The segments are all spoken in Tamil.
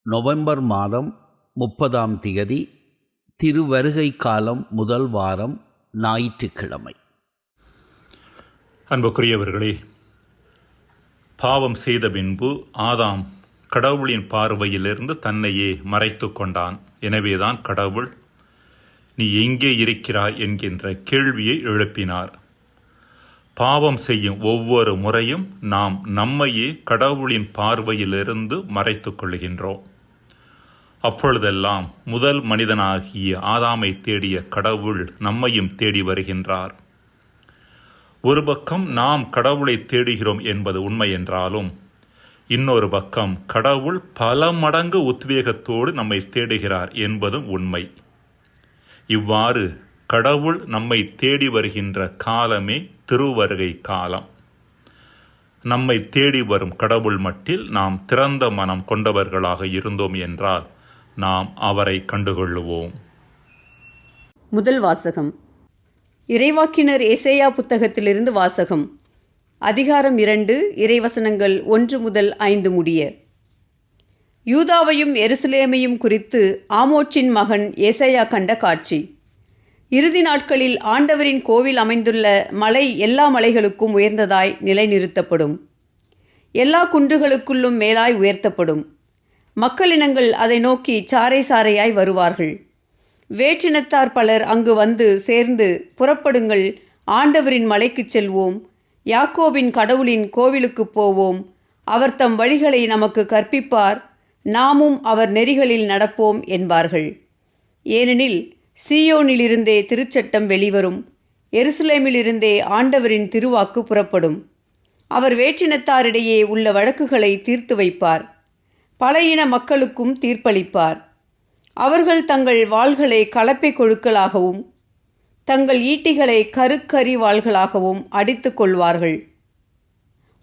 நவம்பர் மாதம் 30ஆம் தேதி திருவருகை காலம் முதல் வாரம் ஞாயிற்றுக்கிழமை. அன்புக்குரியவர்களே, பாவம் செய்த பின்பு ஆதாம் கடவுளின் பார்வையிலிருந்து தன்னையே மறைத்து கொண்டான். எனவேதான் கடவுள் நீ எங்கே இருக்கிறாய் என்கின்ற கேள்வியை எழுப்பினார். பாவம் செய்யும் ஒவ்வொரு முறையும் நாம் நம்மையே கடவுளின் பார்வையிலிருந்து மறைத்து கொள்கின்றோம். அப்பொழுதெல்லாம் முதல் மனிதனாகிய ஆதாமை தேடிய கடவுள் நம்மையும் தேடி வருகின்றார். ஒரு பக்கம் நாம் கடவுளை தேடுகிறோம் என்பது உண்மை என்றாலும், இன்னொரு பக்கம் கடவுள் பல மடங்கு உத்வேகத்தோடு நம்மை தேடுகிறார் என்பதும் உண்மை. இவ்வாறு கடவுள் நம்மை தேடி வருகின்ற காலமே திருவருகை காலம். நம்மை தேடி வரும் கடவுள் மட்டில் நாம் திறந்த மனம் கொண்டவர்களாக இருந்தோம் என்றால் நாம் அவரை கண்டுகொள்ளுவோம். முதல் வாசகம். இறைவாக்கினர் ஏசாயா புத்தகத்திலிருந்து வாசகம். அதிகாரம் 2, இறைவசனங்கள் 1 முதல் 5 முடிய. யூதாவையும் எருசலேமையும் குறித்து ஆமோச்சின் மகன் ஏசாயா கண்ட காட்சி. இறுதி நாட்களில் ஆண்டவரின் கோவில் அமைந்துள்ள மலை எல்லா மலைகளுக்கும் உயர்ந்ததாய் நிலைநிறுத்தப்படும். எல்லா குன்றுகளுக்குள்ளும் மேலாய் உயர்த்தப்படும். மக்களினங்கள் அதை நோக்கி சாறை சாறையாய் வருவார்கள். வேற்றினத்தார் பலர் அங்கு வந்து சேர்ந்து, புறப்படுங்கள், ஆண்டவரின் மலைக்குச் செல்வோம், யாக்கோபின் கடவுளின் கோவிலுக்குப் போவோம், அவர் தம் வழிகளை நமக்கு கற்பிப்பார், நாமும் அவர் நெறிகளில் நடப்போம் என்பார்கள். ஏனெனில் சீயோனிலிருந்தே திருச்சட்டம் வெளிவரும், எருசலேமிலிருந்தே ஆண்டவரின் திருவாக்கு புறப்படும். அவர் வேற்றினத்தாரிடையே உள்ள வழக்குகளை தீர்த்து வைப்பார், பல இன மக்களுக்கும் தீர்ப்பளிப்பார். அவர்கள் தங்கள் வாள்களை கலப்பை கொழுக்களாகவும் தங்கள் ஈட்டிகளை கருக்கரி வாள்களாகவும் அடித்து கொள்வார்கள்.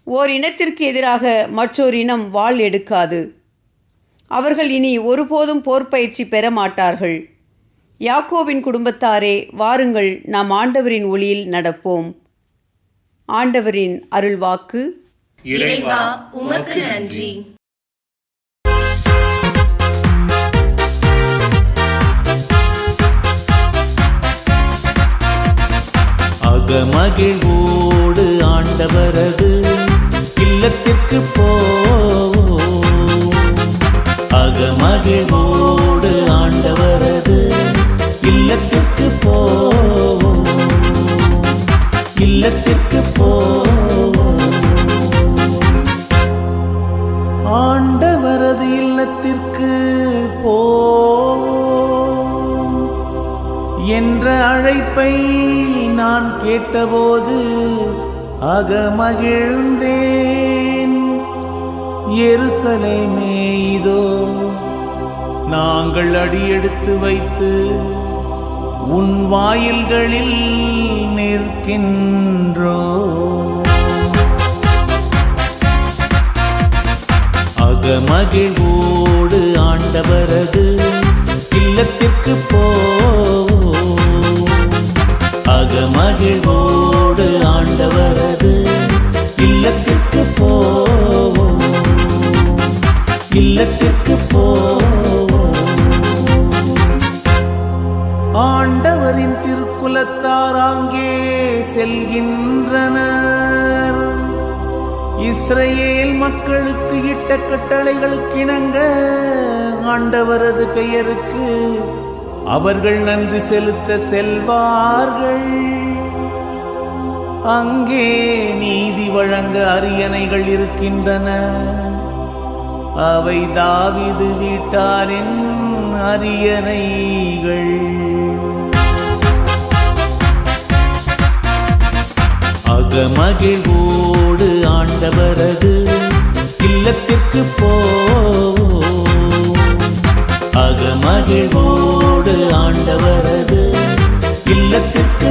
ஓர் இனத்திற்கு எதிராக மற்றொரு இனம் வாள் எடுக்காது. அவர்கள் இனி ஒருபோதும் போர்ப்பயிற்சி பெற மாட்டார்கள். யாக்கோபின் குடும்பத்தாரே, வாருங்கள், நாம் ஆண்டவரின் ஒளியில் நடப்போம். ஆண்டவரின் அருள்வாக்கு. இறைவா, உமக்கு நன்றி. அகமகிழ்வோடு ஆண்டவரது இல்லத்திற்கு அகமகிழ்வோடு ஆண்டவரது இல்லத்திற்கு ஆண்டவரது இல்லத்திற்கு என்ற அழைப்பை நான் கேட்டபோது அகமகிழ்ந்தேன். எருசலேமே, இதோ நாங்கள் அடியெடுத்து வைத்து உன் வாயில்களில் நிற்கின்றோம். அகமகிழ்வோடு ஆண்டவரது இல்லத்திற்கு அகமகிழ்வோடு ஆண்டவரது இல்லத்திற்கு ஆண்டவரின் திருக்குலத்தார் அங்கே செல்கின்றனர். இஸ்ரவேல் மக்களுக்கு இட்ட கட்டளைகளுக்கு இணங்க ஆண்டவரது பெயருக்கு அவர்கள் நன்றி செலுத்த செல்வார்கள். அங்கே நீதி வழங்க அரியணைகள் இருக்கின்றன. அவை தாவீது வீட்டாரின் அரியணைகள். அகமகிழ்வோடு ஆண்டவரது இல்லத்திற்கு அகமகிழ்வோடு ஆண்டவரது இல்லத்திற்கு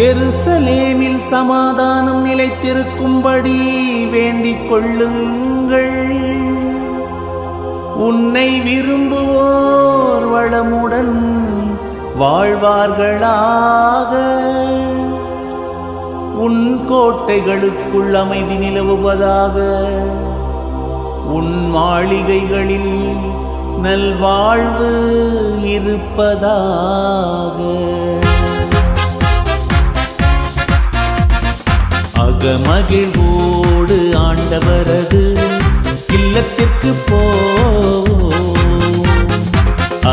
எருசலேமில் சமாதானம் நிலைத்திருக்கும்படி வேண்டிக் கொள்ளுங்கள். உன்னை விரும்புவோர் வளமுடன் வாழ்வார்களாக. உன் கோட்டைகளுக்குள் அமைதி நிலவுவதாக. உன் மாளிகைகளில் நல்வாழ்வு இருப்பதாக. அகமகிழ்வோடு ஆண்டவரது இல்லத்திற்கு போ.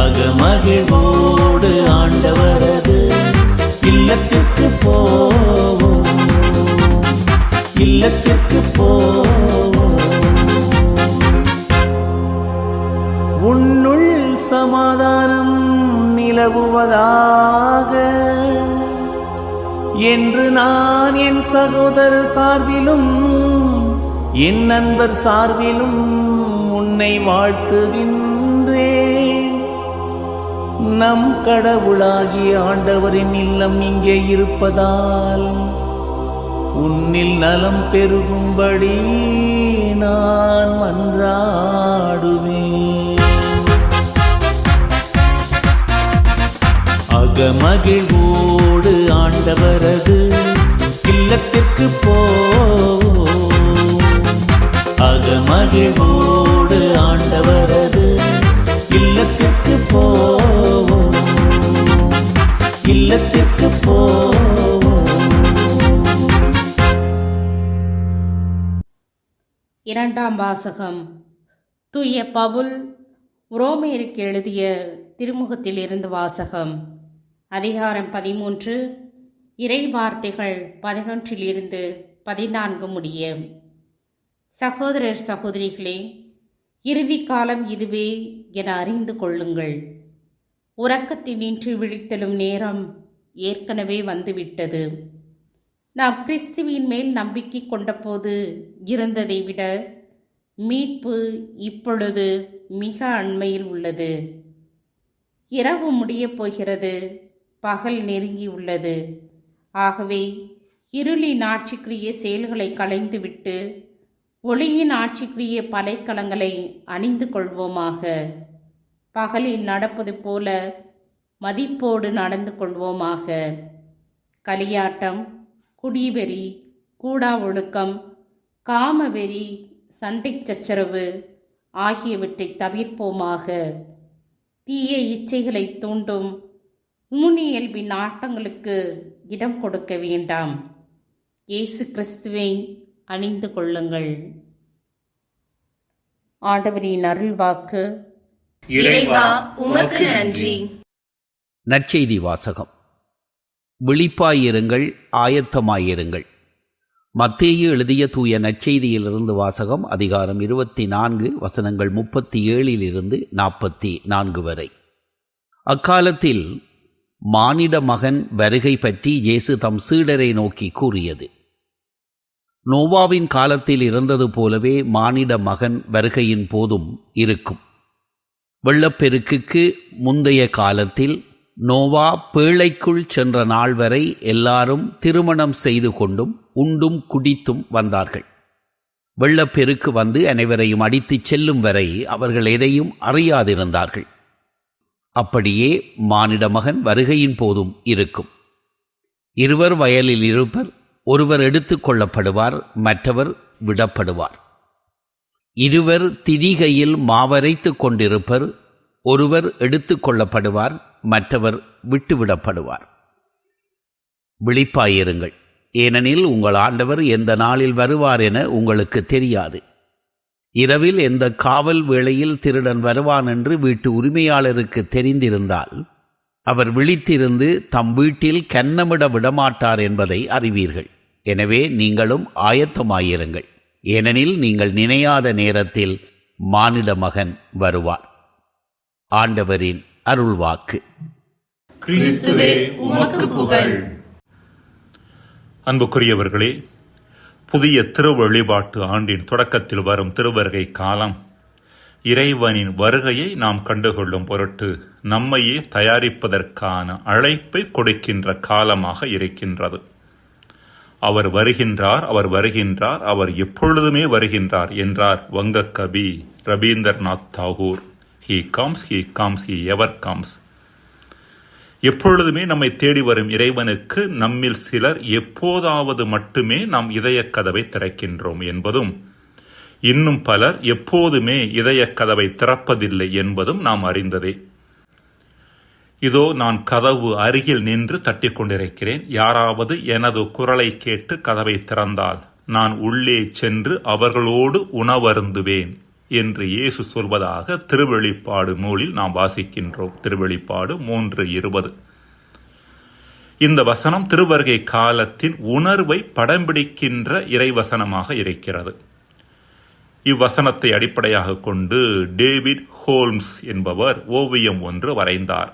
அகமகிழ்வோடு ஆண்டவரது இல்லத்திற்கு போ. இல்லத்திற்கு போ. உன்னுள் சமாதானம் நிலவுவதாக என்று நான் என் சகோதரர் சார்பிலும் என் நண்பர் சார்பிலும் உன்னை வாழ்த்துகின்றேன். நம் கடவுளாகிய ஆண்டவரின் இல்லம் இங்கே இருப்பதால் உன்னில் நலம் பெருகும்படி நான் மன்றாடுவேன். அகமகிழ்வோடு ஆண்டவரது இல்லத்திற்கு போ. அகமகிழ்வோடு ஆண்டவரது இல்லத்திற்கு போ. இல்லத்திற்கு போ. இரண்டாம் வாசகம். தூய பவுல் உரோமையருக்கு எழுதிய திருமுகத்தில் இருந்து வாசகம். அதிகாரம் 13, இறை வார்த்தைகள் 11 14 முடிய. சகோதரர் சகோதரிகளே, இறுதி காலம் இதுவே என அறிந்து கொள்ளுங்கள். உறக்கத்தினின்று விழித்தெழும் நேரம் ஏற்கனவே வந்துவிட்டது. நாம் கிறிஸ்துவின் மேல் நம்பிக்கை கொண்டபோது இருந்ததை விட மீட்பு இப்பொழுது மிக அண்மையில் உள்ளது. இரவு முடியப் போகிறது, பகல் நெருங்கி உள்ளது. ஆகவே இருளின் ஆட்சிக்குரிய செயல்களை களைந்துவிட்டு ஒளியின் ஆட்சிக்குரிய பலைக்கலங்களை அணிந்து கொள்வோமாக. பகலில் நடப்பது போல மதிப்போடு நடந்து கொள்வோமாக. களியாட்டம், குடிவெறி, கூடா ஒழுக்கம், காமவெறி, சண்டை சச்சரவு ஆகியவற்றை தவிர்ப்போமாக. தீய இச்சைகளை தூண்டும் ஊனியல்பின் ஆட்டங்களுக்கு இடம் கொடுக்க வேண்டாம். இயேசு கிறிஸ்துவை அணிந்து கொள்ளுங்கள். ஆண்டவரின் அருள்வாக்கு. இறைவா உமக்கு நன்றி. நற்செய்தி வாசகம். விழிப்பாயிருங்கள், ஆயத்தமாயிருங்கள். மத்தேயு எழுதிய தூய நற்செய்தியிலிருந்து வாசகம். அதிகாரம் 24 வசனங்கள் 37 44 வரை. அக்காலத்தில் மானிட மகன் வருகை பற்றி இயேசு தம் சீடரை நோக்கி கூறியது. நோவாவின் காலத்தில் இருந்தது போலவே மானிட மகன் வருகையின் போதும் இருக்கும். வெள்ளப்பெருக்குக்கு முந்தைய காலத்தில் நோவா பேழைக்குள் சென்ற நாள் வரை எல்லாரும் திருமணம் செய்து கொண்டும் உண்டும் குடித்தும் வந்தார்கள். வெள்ளப்பெருக்கு வந்து அனைவரையும் அடித்துச் செல்லும் வரை அவர்கள் எதையும் அறியாதிருந்தார்கள். அப்படியே மானிட மகன் வருகையின் போதும் இருக்கும். இருவர் வயலில் இருப்பர், ஒருவர் எடுத்துக் கொள்ளப்படுவார், மற்றவர் விடப்படுவார். இருவர் திரிகையில் மாவரைத்துக் கொண்டிருப்பர், ஒருவர் எடுத்துக் கொள்ளப்படுவார், மற்றவர் விட்டுவிடப்படுவார். விழிப்பாயிருங்கள், ஏனெனில் உங்கள் ஆண்டவர் எந்த நாளில் வருவார் என உங்களுக்கு தெரியாது. இரவில் எந்த காவல் வேளையில் திருடன் வருவான் என்று வீட்டு உரிமையாளருக்கு தெரிந்திருந்தால் அவர் விழித்திருந்து தம் வீட்டில் கன்னமிட விடமாட்டார் என்பதை அறிவீர்கள். எனவே நீங்களும் ஆயத்தமாயிருங்கள், ஏனெனில் நீங்கள் நினையாத நேரத்தில் மானிட மகன் வருவார். ஆண்டவரின் அருள்வாக்கு. கிறிஸ்துவே உமக்கு புகழ். அன்புக்குரியவர்களே, புதிய திருவழிபாட்டு ஆண்டின் தொடக்கத்தில் வரும் திருவருகை காலம் இறைவனின் வருகையை நாம் கண்டுகொள்ளும் பொருட்டு நம்மையே தயாரிப்பதற்கான அழைப்பை கொடுக்கின்ற காலமாக இருக்கின்றது. அவர் வருகின்றார், அவர் வருகின்றார், அவர் எப்பொழுதுமே வருகின்றார் என்றார் வங்கக்கவி Rabindranath Tagore. He comes, he comes, he ever comes. எப்பொழுதுமே நம்மை தேடி வரும் இறைவனுக்கு நம்மில் சிலர் எப்போதாவது மட்டுமே நாம் இதயக் கதவை திறக்கின்றோம் என்பதும், இன்னும் பலர் எப்போதுமே இதயக் கதவை திறப்பதில்லை என்பதும் நாம் அறிந்ததே. இதோ நான் கதவு அருகில் நின்று தட்டிக் கொண்டிருக்கிறேன். யாராவது எனது குரலை கேட்டு கதவை திறந்தால் நான் உள்ளே சென்று அவர்களோடு உணவருந்துவேன் என்று இயேசு சொல்வதாக திருவெளிப்பாடு நூலில் நாம் வாசிக்கின்றோம். திருவெளிப்பாடு 3:20. இந்த வசனம் திருவருகை காலத்தின் உணர்வை படம் பிடிக்கின்ற இறைவசனமாக இருக்கிறது. இவ்வசனத்தை அடிப்படையாக கொண்டு டேவிட் ஹோல்ம்ஸ் என்பவர் ஓவியம் ஒன்று வரைந்தார்.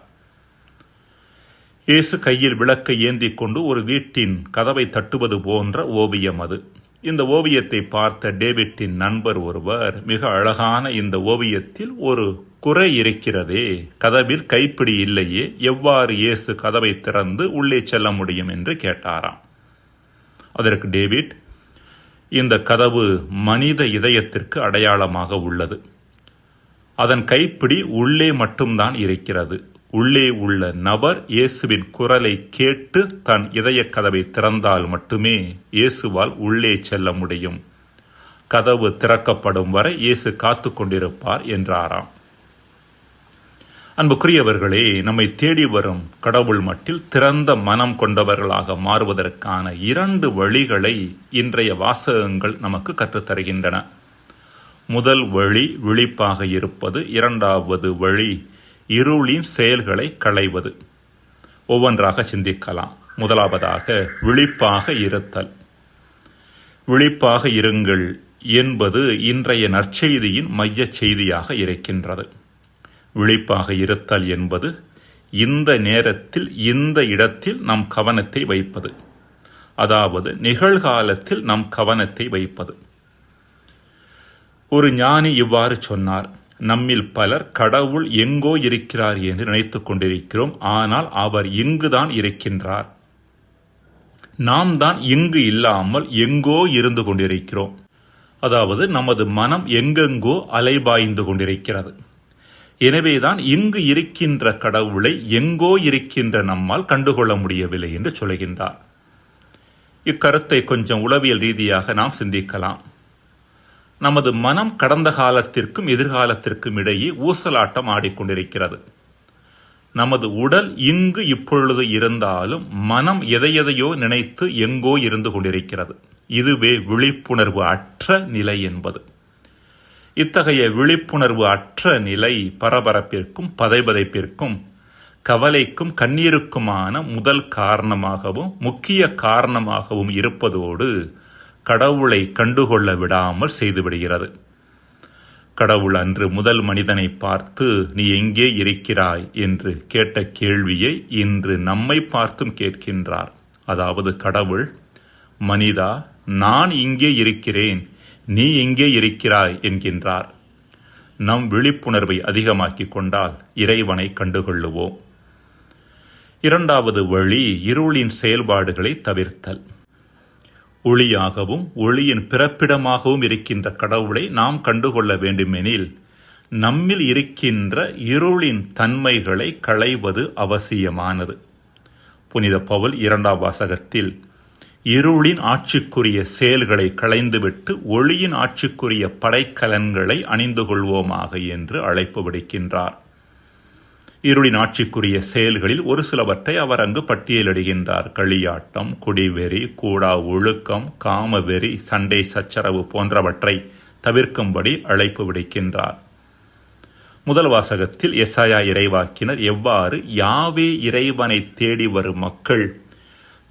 இயேசு கையில் விளக்கை ஏந்தி கொண்டு ஒரு வீட்டின் கதவை தட்டுவது போன்ற ஓவியம் அது. இந்த ஓவியத்தை பார்த்த டேவிட்டின் நண்பர் ஒருவர், மிக அழகான இந்த ஓவியத்தில் ஒரு குறை இருக்கிறதே, கதவில் கைப்பிடி இல்லையே, எவ்வாறு இயேசு கதவை திறந்து உள்ளே செல்ல முடியும் என்று கேட்டாராம். அதற்கு டேவிட், இந்த கதவு மனித இதயத்திற்கு அடையாளமாக உள்ளது. அதன் கைப்பிடி உள்ளே மட்டும்தான் இருக்கிறது. உள்ளே உள்ள நபர் இயேசுவின் குரலை கேட்டு தன் இதய கதவை திறந்தால் மட்டுமே இயேசுவால் உள்ளே செல்ல முடியும். கதவு திறக்கப்படும் வரை இயேசு காத்து கொண்டிருப்பார் என்றாராம். அன்புக்குரியவர்களே, நம்மை தேடி வரும் கடவுள் மட்டில் திறந்த மனம் கொண்டவர்களாக மாறுவதற்கான 2 வழிகளை இன்றைய வாசகங்கள் நமக்கு கற்றுத்தருகின்றன. முதல் வழி விழிப்பாக இருப்பது. 2வது வழி இருளின் செயல்களை களைவது. ஒவ்வொன்றாக சிந்திக்கலாம். முதலாவதாக விழிப்பாக இருத்தல். விழிப்பாக இருங்கள் என்பது இன்றைய நற்செய்தியின் மைய செய்தியாக இருக்கின்றது. விழிப்பாக இருத்தல் என்பது இந்த நேரத்தில் இந்த இடத்தில் நம் கவனத்தை வைப்பது, அதாவது நிகழ்காலத்தில் நம் கவனத்தை வைப்பது. ஒரு ஞானி இவ்வாறு சொன்னார், நம்மில் பலர் கடவுள் எங்கோ இருக்கிறார் என்று நினைத்துக் கொண்டிருக்கிறோம், ஆனால் அவர் இங்குதான் இருக்கின்றார். நாம் தான் இங்கு இல்லாமல் எங்கோ இருந்து கொண்டிருக்கிறோம். அதாவது நமது மனம் எங்கெங்கோ அலைபாய்ந்து கொண்டிருக்கிறது. எனவேதான் இங்கு இருக்கின்ற கடவுளை எங்கோ இருக்கின்ற நம்மால் கண்டுகொள்ள முடியவில்லை என்று சொல்கின்றார். இக்கருத்தை கொஞ்சம் உளவியல் ரீதியாக நாம் சிந்திக்கலாம். நமது மனம் கடந்த காலத்திற்கும் எதிர்காலத்திற்கும் இடையே ஊசலாட்டம் ஆடிக்கொண்டிருக்கிறது. நமது உடல் இங்கு இப்பொழுது இருந்தாலும் மனம் எதையெதையோ நினைத்து எங்கோ இருந்து கொண்டிருக்கிறது. இதுவே விழிப்புணர்வு அற்ற நிலை என்பது. இத்தகைய விழிப்புணர்வு அற்ற நிலை பரபரப்பிற்கும் பதைபதைப்பிற்கும் கவலைக்கும் கண்ணீருக்குமான முதல் காரணமாகவும் முக்கிய காரணமாகவும் இருப்பதோடு கடவுளை கண்டுகொள்ள விடாமல் செய்துவிடுகிறது. கடவுள் அன்று முதல் மனிதனை பார்த்து நீ எங்கே இருக்கிறாய் என்று கேட்ட கேள்வியை இன்று நம்மை பார்த்தும் கேட்கின்றார். அதாவது கடவுள், மனிதா, நான் இங்கே இருக்கிறேன், நீ எங்கே இருக்கிறாய் என்கின்றார். நம் விழிப்புணர்வை அதிகமாக்கிக் கொண்டால் இறைவனை கண்டுகொள்ளுவோம். 2வது வழி இருளின் செயல்பாடுகளை தவிர்த்தல். ஒளியாகவும் ஒளியின் பிறப்பிடமாகவும் இருக்கின்ற கடவுளை நாம் கண்டுகொள்ள வேண்டுமெனில் நம்மில் இருக்கின்ற இருளின் தன்மைகளை களைவது அவசியமானது. புனித பவுல் 2ஆம் வாசகத்தில் இருளின் ஆட்சிக்குரிய செயல்களை களைந்துவிட்டு ஒளியின் ஆட்சிக்குரிய படைக்கலன்களை அணிந்து கொள்வோமாக என்று அழைப்பு விடுக்கின்றார். இருளின் ஆட்சிக்குரிய செயல்களில் ஒரு சிலவற்றை அவர் அங்கு பட்டியலிடுகின்றார். களியாட்டம், குடிவெறி, கூடா ஒழுக்கம், காமவெறி, சண்டை சச்சரவு போன்றவற்றை தவிர்க்கும்படி அழைப்பு விடுக்கின்றார். முதல் வாசகத்தில் எசாயா இறைவாக்கினர் எவ்வாறு யாவே இறைவனை தேடி வரும் மக்கள்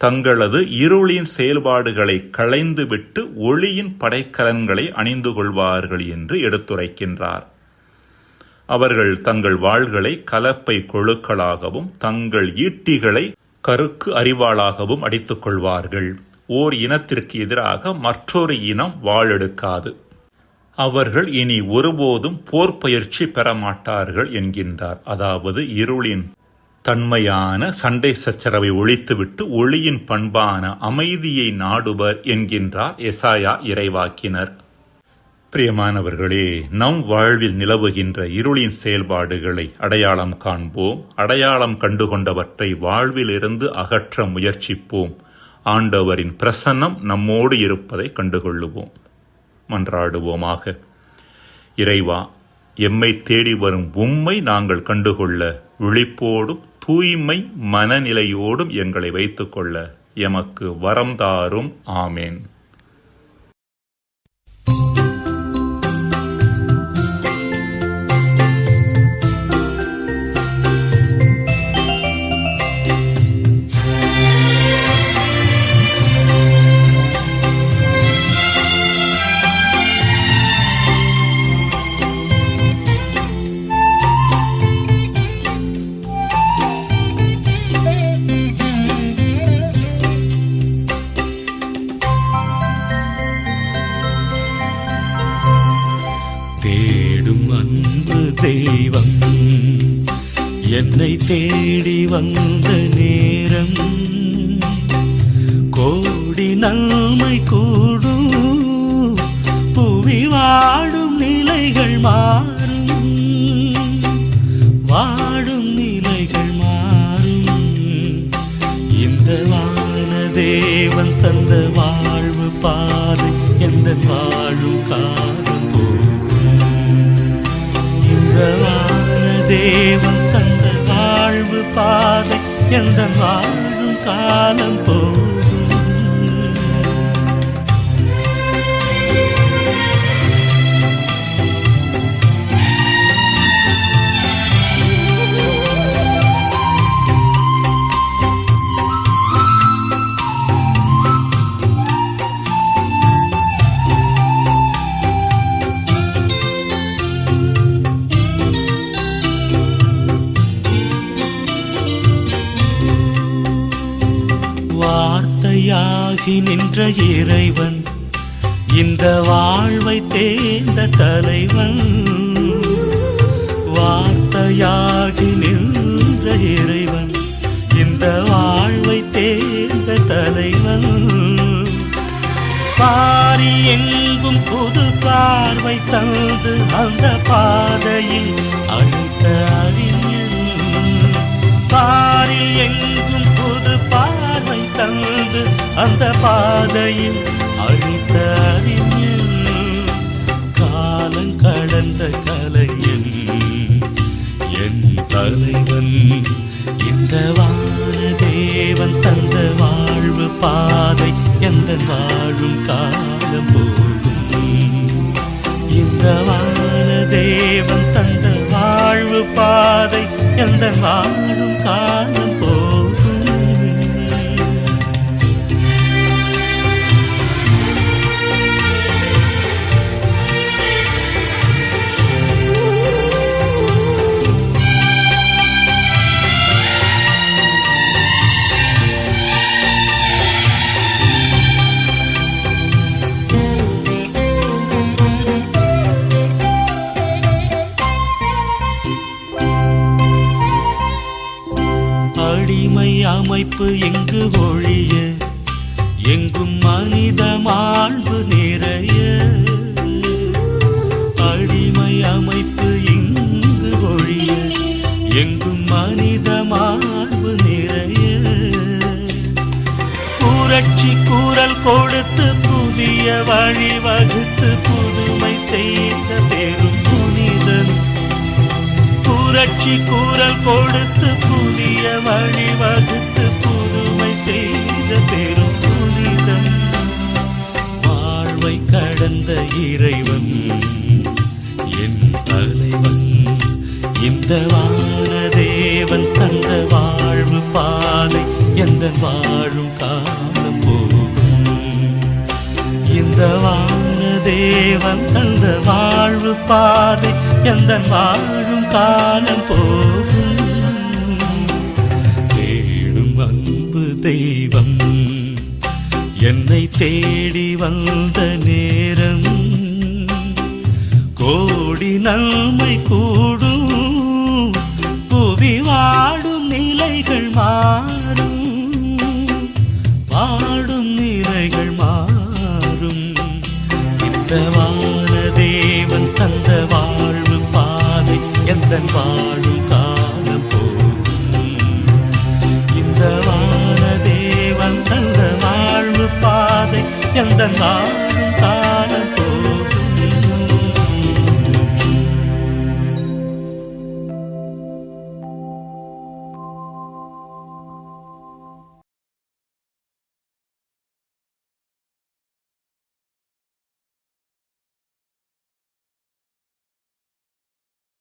தங்களது இருளின் செயல்பாடுகளை களைந்துவிட்டு ஒளியின் படைக்கலன்களை அணிந்து கொள்வார்கள் என்று எடுத்துரைக்கின்றார். அவர்கள் தங்கள் வாள்களை கலப்பை கொழுக்களாகவும் தங்கள் ஈட்டிகளை கருக்கு அரிவாளாகவும் அடித்துக் கொள்வார்கள். ஓர் இனத்திற்கு எதிராக மற்றொரு இனம் வாளெடுக்காது. அவர்கள் இனி ஒருபோதும் போர் பயிற்சி பெற மாட்டார்கள் என்கின்றார். அதாவது இருளின் தன்மையான சண்டை சச்சரவை ஒழித்துவிட்டு ஒளியின் பண்பான அமைதியை நாடுவர் என்கின்றார் எசாயா இறைவாக்கினர். பிரியமானவர்களே, நம் வாழ்வில் நிலவுகின்ற இருளின் செயல்பாடுகளை அடையாளம் காண்போம். அடையாளம் கண்டுகொண்டவற்றை வாழ்விலிருந்து அகற்ற முயற்சிப்போம். ஆண்டவரின் பிரசன்னம் நம்மோடு இருப்பதை கண்டுகொள்ளுவோம். மன்றாடுவோமாக. இறைவா, எம்மை தேடி வரும் உம்மை நாங்கள் கண்டுகொள்ள விழிப்போடும் தூய்மை மனநிலையோடும் எங்களை வைத்துக்கொள்ள எமக்கு வரம் தாரும். ஆமேன். தேடும் அன்பு தெய்வம் என்னை தேடி வந்த நேரம், கோடி நன்மை கூடும் புவி வாடும் நிலைகள் மாறும், வாடும் நிலைகள் மாறும். இந்த வானதேவன் தந்த வாழ்வு பாதை எந்த வாழும் காலம் போகும். இந்த வானதேவன் தந்த வாழ்வு பாதை எந்த வாழும் காலம் போகும். வார்த்தையாகி நின்ற இறைவன் இந்த வாழ்வை தேர்ந்த தலைவன். வார்த்தையாகி நின்ற இறைவன் இந்த வாழ்வை தேர்ந்த தலைவன். பாரில் எங்கும் புது பார்வை தந்து அந்த பாதையில் அழைத்த அறிஞன். பாரில் எங்கும் புது பார்வை தந்து அந்த பாதையில் அழைத்த அறிஞன். காலம் கடந்த கலைஞன் என் தலைவன். இந்த வானதேவன் தந்த வாழ்வு பாதை எந்த வாழும் காலம் போகும். இந்த வானதேவன் தந்த வாழ்வு பாதை எந்த வாழும் காலம் போகும். அடிமை அமைப்பு எங்கு ஒழிய எங்கும் மனித மாண்பு நிறைய. அடிமை அமைப்பு எங்கு ஒழிய எங்கும் மனித மாண்பு நிறைய. புரட்சி குரல் கொடுத்து புதிய வழி வகுத்து புதுமை செய்த பெரும் புனிதன். புரட்சி குரல் கொடுத்து புதிய வழி வகுத்து புதுமை செய்த பெரும் புனிதன். வாழ்வை கடந்த இறைவன் என் தலைவன். இந்த வானதேவன் தந்த வாழ்வு பாதை எந்த வாழும் காலம் போகும். இந்த வானதேவன் தந்த வாழ்வு பாதை எந்த வாழும் காலம் போகும். தேடும் அன்பு தெய்வம் என்னை தேடி வந்த நேரம், கோடி நன்மை கூடும் புவி வாடும் நிலைகள் மாறும், வாடும் நிலைகள் மாறும். இந்த வானதே எந்தன் வாழும் காலம் போகும். இந்த வான தேவன் தந்த வாழ்வு பாதை எந்தன்